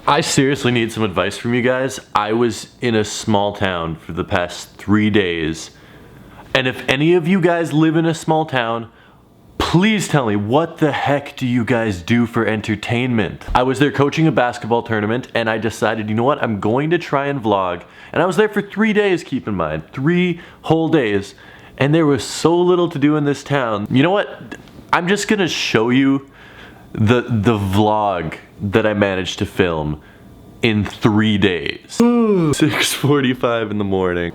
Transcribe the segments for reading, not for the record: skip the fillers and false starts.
I seriously need some advice from you guys. I was in a small town for the past 3 days. And if any of you guys live in a small town, please tell me, what the heck do you guys do for entertainment? I was there coaching a basketball tournament and I decided, you know what, I'm going to try and vlog. And I was there for 3 days, keep in mind, 3 whole days. And there was so little to do in this town. You know what, I'm just gonna show you the vlog that I managed to film in 3 days. 6:45 in the morning.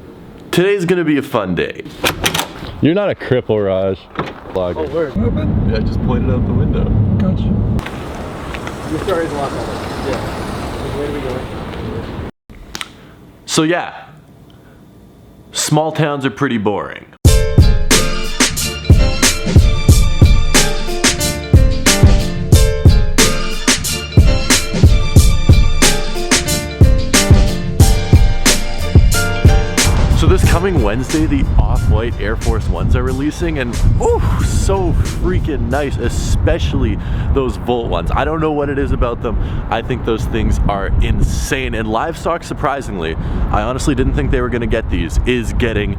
Today's gonna be a fun day. You're not a cripple, Raj. Vlogger. Oh, word. Yeah, I just pointed out the window. Gotcha. Your story's a lot better. Yeah. Where are we going? So yeah, small towns are pretty boring. So this coming Wednesday, the off-white Air Force Ones are releasing, and ooh, so freaking nice, especially those Volt ones. I don't know what it is about them. I think those things are insane. And Livestock, surprisingly, I honestly didn't think they were gonna get these, is getting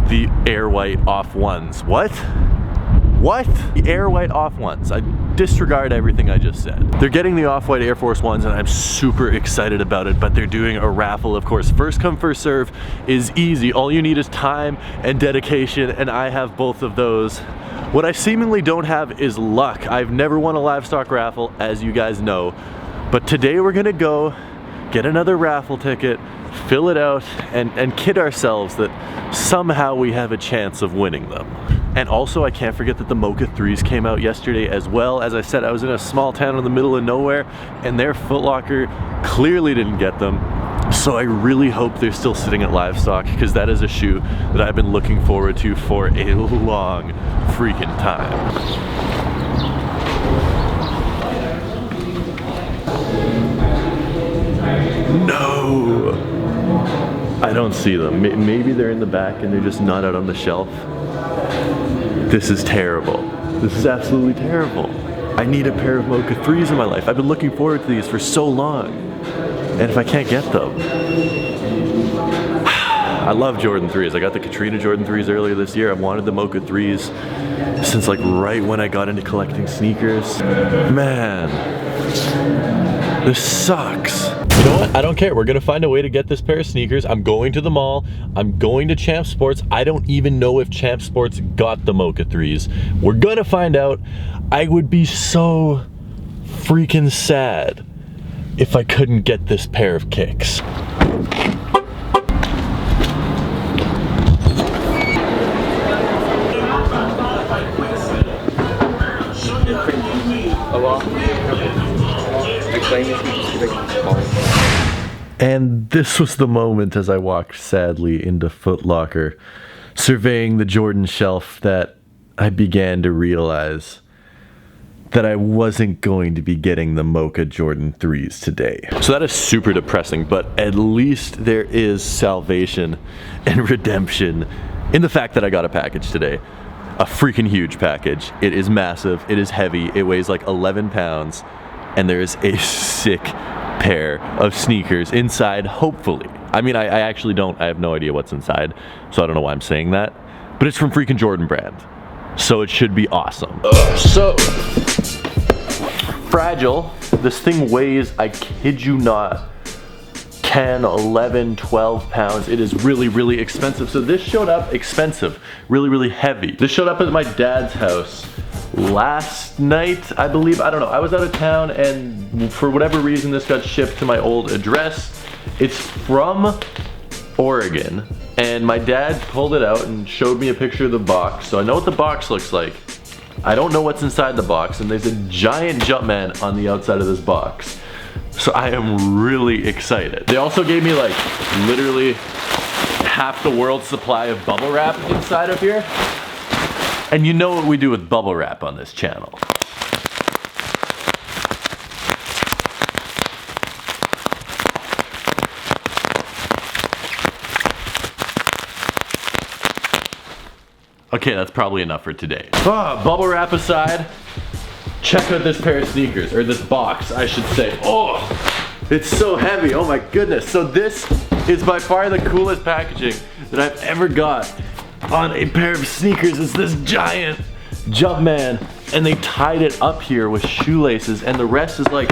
the Air White off ones. What? What? The Air White off ones. I disregard everything I just said. They're getting the off-white Air Force Ones and I'm super excited about it, but they're doing a raffle, of course. First come, first serve is easy. All you need is time and dedication, and I have both of those. What I seemingly don't have is luck. I've never won a Livestock raffle, as you guys know, but today we're gonna go get another raffle ticket, fill it out, and kid ourselves that somehow we have a chance of winning them. And also, I can't forget that the Mocha 3s came out yesterday as well. As I said, I was in a small town in the middle of nowhere, and their Foot Locker clearly didn't get them. So I really hope they're still sitting at Livestock, because that is a shoe that I've been looking forward to for a long freaking time. No! I don't see them. Maybe they're in the back and they're just not out on the shelf. This is terrible. This is absolutely terrible. I need a pair of Mocha 3s in my life. I've been looking forward to these for so long. And if I can't get them, I love Jordan 3s. I got the Katrina Jordan 3s earlier this year. I've wanted the Mocha 3s since like right when I got into collecting sneakers. Man, this sucks. You know what? I don't care. We're gonna find a way to get this pair of sneakers. I'm going to the mall. I'm going to Champ Sports. I don't even know if Champ Sports got the Mocha 3s. We're gonna find out. I would be so freaking sad if I couldn't get this pair of kicks. And this was the moment as I walked sadly into Foot Locker, surveying the Jordan shelf, that I began to realize that I wasn't going to be getting the Mocha Jordan 3s today. So that is super depressing, but at least there is salvation and redemption in the fact that I got a package today. A freaking huge package. It is massive, it is heavy, it weighs like 11 pounds, and there is a sick pair of sneakers inside, hopefully. I mean, I actually don't, I have no idea what's inside, so I don't know why I'm saying that, but it's from freaking Jordan brand, so it should be awesome. So, fragile. This thing weighs, I kid you not, 10, 11, 12 pounds. It is really, really expensive. So this showed up expensive, really, really heavy. This showed up at my dad's house last night, I believe. I don't know. I was out of town, and for whatever reason, this got shipped to my old address. It's from Oregon, and my dad pulled it out and showed me a picture of the box. So I know what the box looks like. I don't know what's inside the box, and there's a giant Jumpman on the outside of this box. So I am really excited. They also gave me like literally half the world's supply of bubble wrap inside of here. And you know what we do with bubble wrap on this channel. Okay, that's probably enough for today. Bubble wrap aside, check out this pair of sneakers, or this box, I should say. Oh, It's so heavy, oh my goodness. So this is by far the coolest packaging that I've ever got on a pair of sneakers. It's this giant Jumpman, and they tied it up here with shoelaces, and the rest is like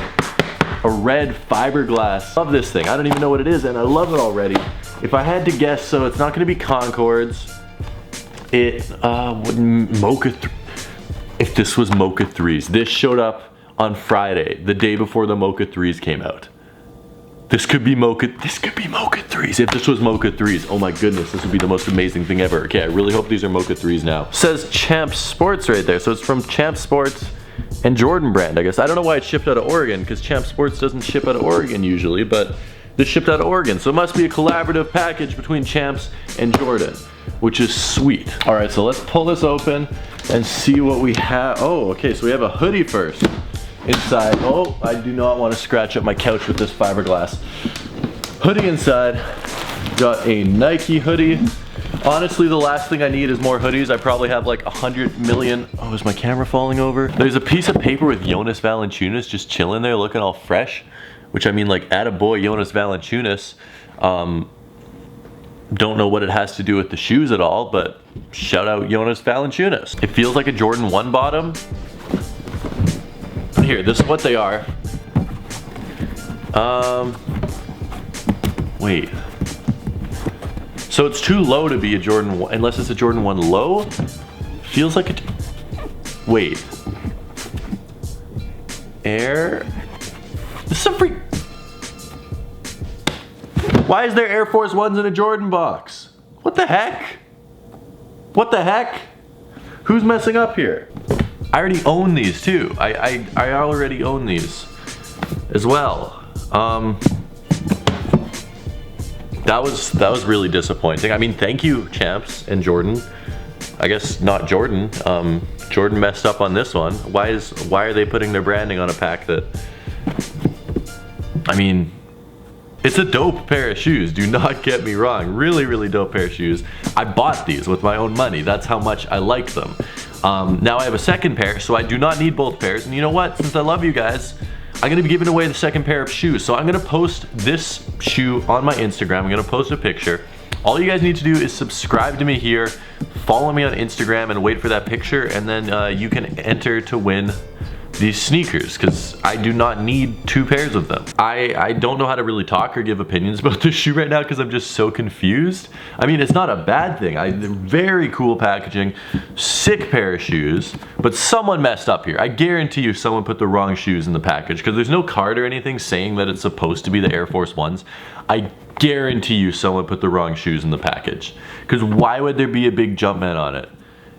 a red fiberglass. Love this thing. I don't even know what it is, and I love it already. If I had to guess, so it's not gonna be Concords. If this was Mocha 3s. This showed up on Friday, the day before the Mocha 3s came out. This could be Mocha 3s. If this was Mocha 3s, oh my goodness, this would be the most amazing thing ever. Okay, I really hope these are Mocha 3s now. It says Champ Sports right there, so it's from Champ Sports and Jordan brand, I guess. I don't know why it's shipped out of Oregon, because Champ Sports doesn't ship out of Oregon usually, but this shipped out of Oregon, so it must be a collaborative package between Champs and Jordan, which is sweet. All right, so let's pull this open and see what we have. Oh, okay, so we have a hoodie first. Inside, oh, I do not want to scratch up my couch with this fiberglass. Hoodie inside, got a Nike hoodie. Honestly, the last thing I need is more hoodies. I probably have like 100 million. Oh, is my camera falling over? There's a piece of paper with Jonas Valanciunas just chilling there looking all fresh, which I mean, like, attaboy Jonas Valanciunas. Don't know what it has to do with the shoes at all, but shout out Jonas Valanciunas. It feels like a Jordan 1 bottom. Here, this is what they are. Wait. So it's too low to be a Jordan 1, unless it's a Jordan 1 low? Feels like it. Wait. Air. This is a freak. Why is there Air Force Ones in a Jordan box? What the heck? What the heck? Who's messing up here? I already own these too. I already own these as well. That was really disappointing. I mean, thank you, Champs and Jordan. I guess not Jordan. Jordan messed up on this one. Why are they putting their branding on a pack that? I mean, it's a dope pair of shoes. Do not get me wrong. Really, really dope pair of shoes. I bought these with my own money. That's how much I like them. Now I have a second pair, so I do not need both pairs. And you know what? Since I love you guys, I'm gonna be giving away the second pair of shoes. So I'm gonna post this shoe on my Instagram. I'm gonna post a picture. All you guys need to do is subscribe to me here, follow me on Instagram, and wait for that picture, and then you can enter to win these sneakers, because I do not need two pairs of them. I don't know how to really talk or give opinions about this shoe right now because I'm just so confused. I mean, it's not a bad thing. Very cool packaging, sick pair of shoes, but someone messed up here. I guarantee you someone put the wrong shoes in the package, because there's no card or anything saying that it's supposed to be the Air Force Ones. I guarantee you someone put the wrong shoes in the package, because why would there be a big Jumpman on it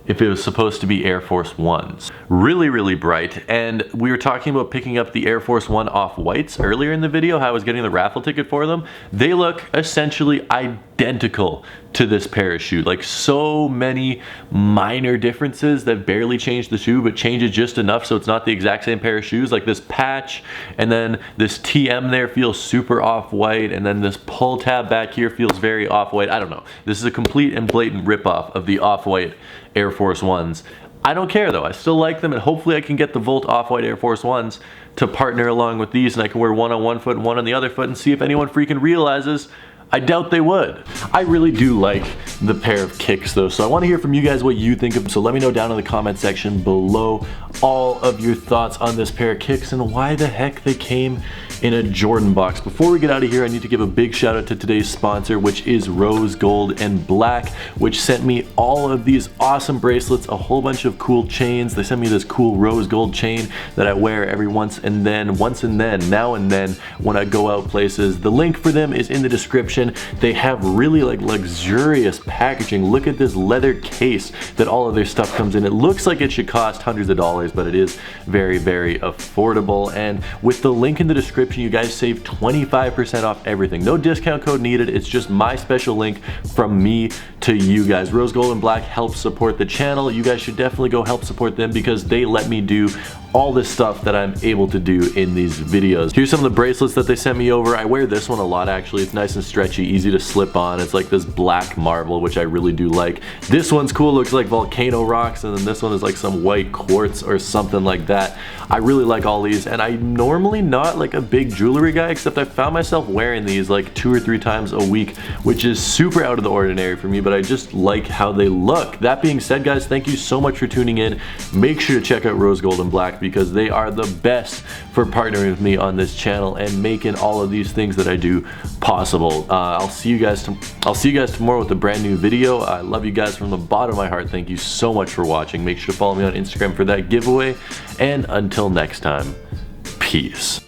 if it was supposed to be Air Force Ones? Really, really bright. And we were talking about picking up the Air Force One off-whites earlier in the video, how I was getting the raffle ticket for them. They look essentially identical to this pair of shoes. Like, so many minor differences that barely change the shoe, but change it just enough so it's not the exact same pair of shoes. Like this patch, and then this TM there feels super off-white, and then this pull tab back here feels very off-white. I don't know. This is a complete and blatant rip-off of the off-white Air Force Ones. I don't care though. I still like them, and hopefully I can get the Volt off-white Air Force Ones to partner along with these, and I can wear one on one foot and one on the other foot and see if anyone freaking realizes. I doubt they would. I really do like the pair of kicks though, so I want to hear from you guys what you think of them. So let me know down in the comment section below all of your thoughts on this pair of kicks and why the heck they came in a Jordan box. Before we get out of here, I need to give a big shout out to today's sponsor, which is Rose Gold and Black, which sent me all of these awesome bracelets, a whole bunch of cool chains. They sent me this cool rose gold chain that I wear every now and then when I go out places. The link for them is in the description. They have really like luxurious packaging. Look at this leather case that all of their stuff comes in. It looks like it should cost hundreds of dollars, but it is very, very affordable. And with the link in the description, you guys save 25% off everything. No discount code needed. It's just my special link from me to you guys. Rose Gold and Black helps support the channel. You guys should definitely go help support them because they let me do all this stuff that I'm able to do in these videos. Here's some of the bracelets that they sent me over. I wear this one a lot actually. It's nice and stretchy, easy to slip on. It's like this black marble, which I really do like. This one's cool, looks like volcano rocks, and then this one is like some white quartz or something like that. I really like all these, and I'm normally not like a big jewelry guy, except I found myself wearing these like 2 or 3 times a week, which is super out of the ordinary for me, but I just like how they look. That being said, guys, thank you so much for tuning in. Make sure to check out Rose Gold and Black because they are the best for partnering with me on this channel and making all of these things that I do possible. I'll see you guys tomorrow with a brand new video. I love you guys from the bottom of my heart. Thank you so much for watching. Make sure to follow me on Instagram for that giveaway. And until next time, peace.